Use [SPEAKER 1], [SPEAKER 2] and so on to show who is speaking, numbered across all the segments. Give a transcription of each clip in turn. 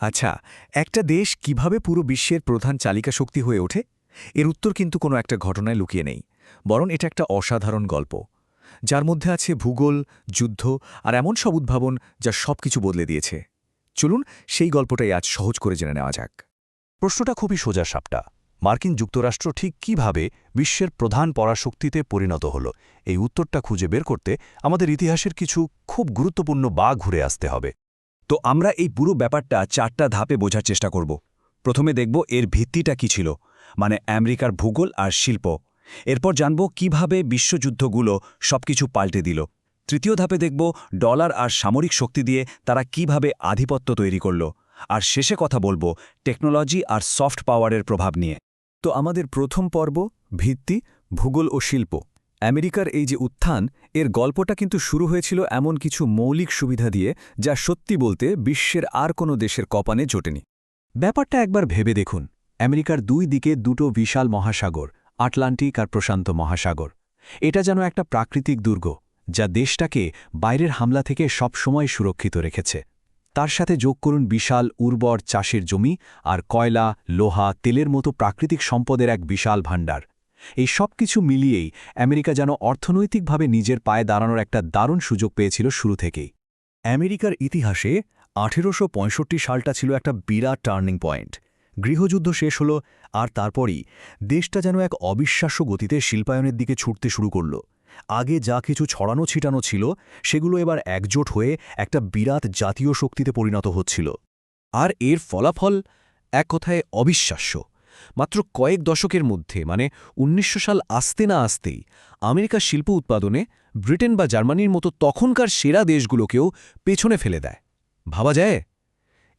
[SPEAKER 1] আচ্ছা, একটা দেশ কিভাবে পুরো বিশ্বের প্রধান চালিকা শক্তি হয়ে ওঠে? এর উত্তর কিন্তু কোনো একটা ঘটনায় লুকিয়ে নেই, বরং এটা একটা অসাধারণ গল্প, যার মধ্যে আছে ভূগোল, যুদ্ধ আর এমন সব উদ্ভাবন যা সবকিছু বদলে দিয়েছে। চলুন সেই গল্পটাই আজ সহজ করে জেনে নেওয়া যাক।
[SPEAKER 2] প্রশ্নটা খুবই সোজা সাপটা। মার্কিন যুক্তরাষ্ট্র ঠিক কিভাবে বিশ্বের প্রধান পরাশক্তিতে পরিণত হল, এই উত্তরটা খুঁজে বের করতে আমাদের ইতিহাসের কিছু খুব গুরুত্বপূর্ণ বা ঘুরে আসতে হবে।
[SPEAKER 3] তো আমরা এই পুরো ব্যাপারটা 4টা ধাপে বোঝার চেষ্টা করব। প্রথমে দেখব এর ভিত্তিটা কি ছিল, মানে আমেরিকার ভূগোল আর শিল্প। এরপর জানব কিভাবে বিশ্বযুদ্ধগুলো সবকিছু পাল্টে দিল। তৃতীয় ধাপে দেখব ডলার আর সামরিক শক্তি দিয়ে তারা কিভাবে আধিপত্য তৈরি করল। আর শেষে কথা বলবো টেকনোলজি আর সফট পাওয়ারের প্রভাব নিয়ে।
[SPEAKER 1] তো আমাদের প্রথম পর্ব, ভিত্তি, ভূগোল ও শিল্প। আমেরিকার এই যে উত্থান, এর গল্পটা কিন্তু শুরু হয়েছিল এমন কিছু মৌলিক সুবিধা দিয়ে যা সত্যি বলতে বিশ্বের আর কোনো দেশের কপানে জোটেনি।
[SPEAKER 2] ব্যাপারটা একবার ভেবে দেখুন। আমেরিকার দুই দিকে দুটো বিশাল মহাসাগর, আটলান্টিক আর প্রশান্ত মহাসাগর। এটা যেন একটা প্রাকৃতিক দুর্গ, যা দেশটাকে বাইরের হামলা থেকে সবসময় সুরক্ষিত রেখেছে। তার সাথে যোগ করুন বিশাল উর্বর চাষের জমি আর কয়লা, লোহা, তেলের মতো প্রাকৃতিক সম্পদের এক বিশাল ভাণ্ডার। এই সব কিছু মিলিয়েই আমেরিকা যেন অর্থনৈতিকভাবে নিজের পায়ে দাঁড়ানোর একটা দারুণ সুযোগ পেয়েছিল শুরু থেকেই।
[SPEAKER 3] আমেরিকার ইতিহাসে 1865 সালটা ছিল একটা বিরাট টার্নিং পয়েন্ট। গৃহযুদ্ধ শেষ হল, আর তারপরই দেশটা যেন এক অবিশ্বাস্য গতিতে শিল্পায়নের দিকে ছুটতে শুরু করল। আগে যা কিছু ছড়ানো ছিটানো ছিল, সেগুলো এবার একজোট হয়ে একটা বিরাট জাতীয় শক্তিতে পরিণত হচ্ছিল।
[SPEAKER 1] আর এর ফলাফল এক কথায় অবিশ্বাস্য। মাত্র কয়েক দশকের মধ্যে, মানে 1900 সাল আসতে না আসতেই আমেরিকার শিল্প উৎপাদনে ব্রিটেন বা জার্মানির মতো তখনকার সেরা দেশগুলোকেও পেছনে ফেলে দেয়। ভাবা যায়?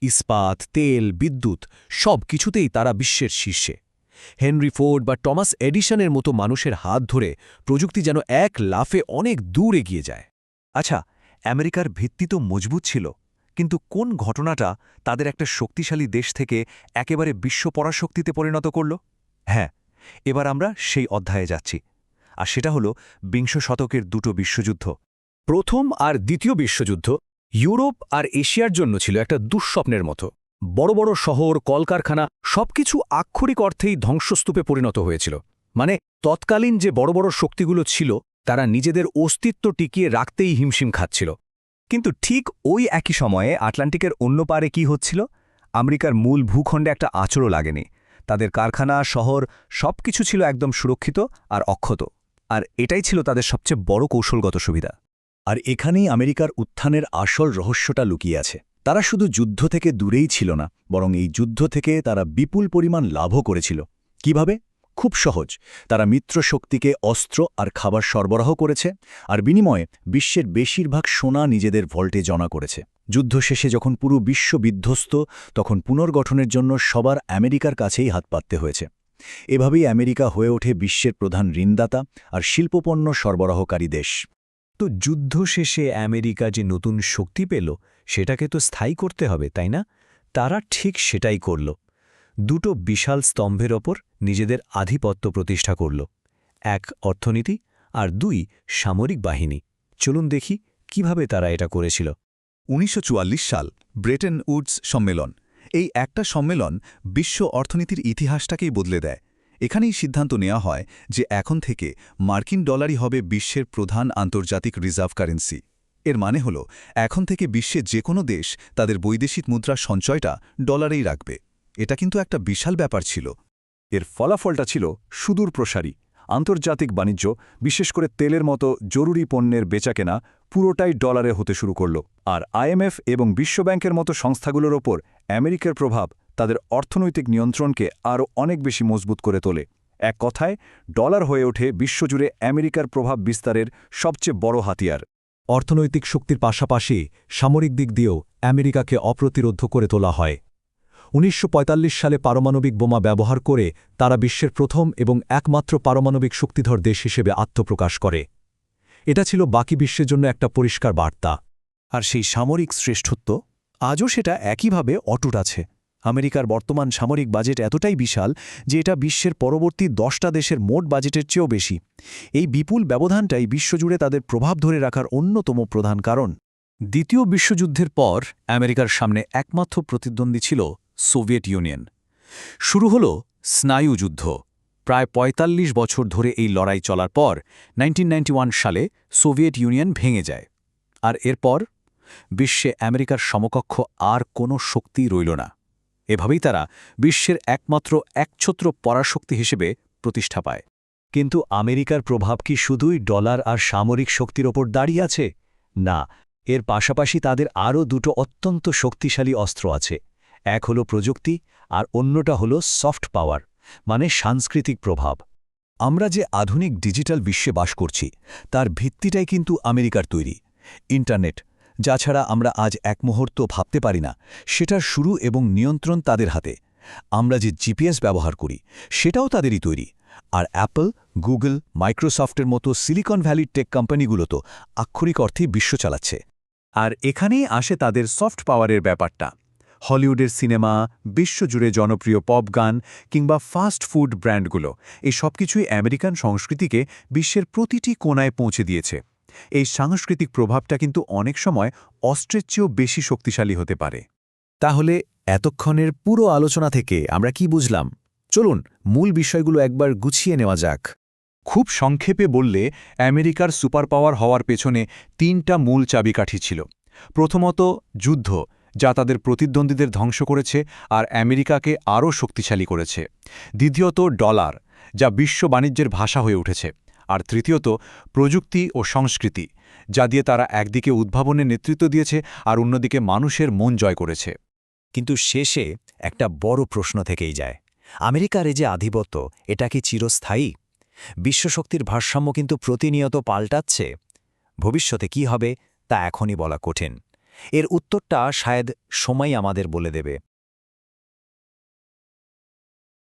[SPEAKER 1] ইস্পাত, তেল, বিদ্যুৎ সব কিছুতেই তারা বিশ্বের শীর্ষে। হেনরি ফোর্ড বা টমাস এডিসনের মতো মানুষের হাত ধরে প্রযুক্তি যেন এক লাফে অনেক দূর এগিয়ে যায়।
[SPEAKER 3] আচ্ছা, আমেরিকার ভিত্তি তো মজবুত ছিল, কিন্তু কোন ঘটনাটা তাদের একটা শক্তিশালী দেশ থেকে একেবারে বিশ্ব পরাশক্তিতে পরিণত করল? হ্যাঁ, এবার আমরা সেই অধ্যায়ে যাচ্ছি। আর সেটা হলো বিংশ শতকের দুটো বিশ্বযুদ্ধ।
[SPEAKER 1] প্রথম আর দ্বিতীয় বিশ্বযুদ্ধ ইউরোপ আর এশিয়ার জন্য ছিল একটা দুঃস্বপ্নের মতো। বড় বড় শহর, কলকারখানা সবকিছু আক্ষরিক অর্থেই ধ্বংসস্তূপে পরিণত হয়েছিল। মানে তৎকালীন যে বড় বড় শক্তিগুলো ছিল, তারা নিজেদের অস্তিত্ব টিকিয়ে রাখতেই হিমশিম খাচ্ছিল।
[SPEAKER 3] কিন্তু ঠিক ওই একই সময়ে আটলান্টিকের অন্য পারে কি হচ্ছিল? আমেরিকার মূল ভূখণ্ডে একটা আঁচড়ও লাগেনি। তাদের কারখানা, শহর সবকিছু ছিল একদম সুরক্ষিত আর অক্ষত। আর এটাই ছিল তাদের সবচেয়ে বড় কৌশলগত সুবিধা। আর এখানেই আমেরিকার উত্থানের আসল রহস্যটা লুকিয়ে আছে। তারা শুধু যুদ্ধ থেকে দূরেই ছিল না, বরং এই যুদ্ধ থেকে তারা বিপুল পরিমাণ লাভও করেছিল। কিভাবে? খুব সহজ। তারা মিত্র শক্তিকে অস্ত্র আর খাবার সরবরাহ করেছে, আর বিনিময়ে বিশ্বের বেশিরভাগ সোনা নিজেদের ভল্টে জমা করেছে। যুদ্ধ শেষে যখন পুরো বিশ্ব বিধ্বস্ত, তখন পুনর্গঠনের জন্য সবার আমেরিকার কাছেই হাত পাততে হয়েছে। এভাবেই আমেরিকা হয়ে ওঠে বিশ্বের প্রধান ঋণদাতা আর শিল্পপণ্য সরবরাহকারী দেশ।
[SPEAKER 1] তো যুদ্ধ শেষে আমেরিকা যে নতুন শক্তি পেল, সেটাকে তো স্থায়ী করতে হবে, তাই না? তারা ঠিক সেটাই করল। দুটো বিশাল স্তম্ভের ওপর নিজেদের আধিপত্য প্রতিষ্ঠা করল। এক অর্থনীতি, আর দুই সামরিক বাহিনী। চলুন দেখি কিভাবে তারা এটা করেছিল।
[SPEAKER 4] 1944 সাল ব্রেটন উডস সম্মেলন। এই একটা সম্মেলন বিশ্ব অর্থনীতির ইতিহাসটাকেই বদলে দেয়। এখানেই সিদ্ধান্ত নেওয়া হয় যে এখন থেকে মার্কিন ডলারই হবে বিশ্বের প্রধান আন্তর্জাতিক রিজার্ভ কারেন্সি। এর মানে হল এখন থেকে বিশ্বের যে কোনো দেশ তাদের বৈদেশিক মুদ্রার সঞ্চয়টা ডলারেই রাখবে। এটা কিন্তু একটা বিশাল ব্যাপার ছিল।
[SPEAKER 3] এর ফলাফলটা ছিল সুদূর প্রসারী। আন্তর্জাতিক বাণিজ্য, বিশেষ করে তেলের মতো জরুরি পণ্যের বেচাকেনা, পুরোটাই ডলারে হতে শুরু করল। আর আইএমএফ এবং বিশ্বব্যাংকের মতো সংস্থাগুলোর ওপর আমেরিকার প্রভাব তাদের অর্থনৈতিক নিয়ন্ত্রণকে আরও অনেক বেশি মজবুত করে তোলে। এক কথায়, ডলার হয়ে ওঠে বিশ্বজুড়ে আমেরিকার প্রভাব বিস্তারের সবচেয়ে বড় হাতিয়ার।
[SPEAKER 2] অর্থনৈতিক শক্তির পাশাপাশি সামরিক দিক দিয়েও আমেরিকাকে অপ্রতিরোধ্য করে তোলা হয়। 1945 সালে পারমাণবিক বোমা ব্যবহার করে তারা বিশ্বের প্রথম এবং একমাত্র পারমাণবিক শক্তিধর দেশ হিসেবে আত্মপ্রকাশ করে। এটা ছিল বাকি বিশ্বের জন্য একটা পরিষ্কার বার্তা।
[SPEAKER 3] আর সেই সামরিক শ্রেষ্ঠত্ব আজও সেটা একইভাবে অটুট আছে। আমেরিকার বর্তমান সামরিক বাজেট এতটাই বিশাল যে এটা বিশ্বের পরবর্তী 10টা দেশের মোট বাজেটের চেয়েও বেশি। এই বিপুল ব্যবধানটাই বিশ্বজুড়ে তাদের প্রভাব ধরে রাখার অন্যতম প্রধান কারণ।
[SPEAKER 2] দ্বিতীয় বিশ্বযুদ্ধের পর আমেরিকার সামনে একমাত্র প্রতিদ্বন্দ্বী ছিল সোভিয়েত ইউনিয়ন। শুরু হল স্নায়ুযুদ্ধ। প্রায় ৪৫ বছর ধরে এই লড়াই চলার পর 1991 সালে সোভিয়েত ইউনিয়ন ভেঙে যায়। আর এরপর বিশ্বে আমেরিকার সমকক্ষ আর কোনো শক্তি রইল না। এভাবেই তারা বিশ্বের একমাত্র একছত্র পরাশক্তি হিসেবে প্রতিষ্ঠা পায়।
[SPEAKER 3] কিন্তু আমেরিকার প্রভাব কি শুধুই ডলার আর সামরিক শক্তির ওপর দাঁড়িয়ে আছে? না, এর পাশাপাশি তাদের আরও দুটো অত্যন্ত শক্তিশালী অস্ত্র আছে। এক হলো প্রযুক্তি আর অন্যটা হলো সফট পাওয়ার, মানে সাংস্কৃতিক প্রভাব।
[SPEAKER 4] আমরা যে আধুনিক ডিজিটাল বিশ্বে বাস করছি তার ভিত্তিটাই কিন্তু আমেরিকার তৈরি। ইন্টারনেট, যা ছাড়া আমরা আজ এক মুহূর্ত ভাবতে পারি না, সেটার শুরু এবং নিয়ন্ত্রণ তাদের হাতে। আমরা যে জিপিএস ব্যবহার করি সেটাও তাদেরই তৈরি। আর অ্যাপল, গুগল, মাইক্রোসফটের মতো সিলিকন ভ্যালির টেক কোম্পানিগুলো তো আক্ষরিক অর্থেই বিশ্ব চালাচ্ছে।
[SPEAKER 3] আর এখানেই আসে তাদের সফট পাওয়ারের ব্যাপারটা। হলিউডের সিনেমা, বিশ্বজুড়ে জনপ্রিয় পপ গান কিংবা ফাস্ট ফুড ব্র্যান্ডগুলো, এই সব কিছুই আমেরিকান সংস্কৃতিকে বিশ্বের প্রতিটি কোণায় পৌঁছে দিয়েছে। এই সাংস্কৃতিক প্রভাবটা কিন্তু অনেক সময় অস্ত্রের চেয়েও বেশি শক্তিশালী হতে পারে।
[SPEAKER 2] তাহলে এতক্ষণের পুরো আলোচনা থেকে আমরা কি বুঝলাম? চলুন মূল বিষয়গুলো একবার গুছিয়ে নেওয়া যাক।
[SPEAKER 3] খুব সংক্ষেপে বললে, আমেরিকার সুপার পাওয়ার হওয়ার পেছনে ৩টা মূল চাবিকাঠি ছিল। প্রথমত যুদ্ধ, যা তাদের প্রতিদ্বন্দ্বীদের ধ্বংস করেছে আর আমেরিকাকে আরও শক্তিশালী করেছে। দ্বিতীয়ত ডলার, যা বিশ্ব বাণিজ্যের ভাষা হয়ে উঠেছে। আর তৃতীয়ত প্রযুক্তি ও সংস্কৃতি, যা দিয়ে তারা একদিকে উদ্ভাবনের নেতৃত্ব দিয়েছে আর অন্যদিকে মানুষের মন জয় করেছে।
[SPEAKER 5] কিন্তু শেষে একটা বড় প্রশ্ন থেকেই যায়, আমেরিকার এই যে আধিপত্য, এটা কি চিরস্থায়ী? বিশ্বশক্তির ভারসাম্য কিন্তু প্রতিনিয়ত পাল্টাচ্ছে। ভবিষ্যতে কি হবে তা এখনই বলা কঠিন। এর উত্তরটা শায়দ সময় আমাদের বলে দেবে।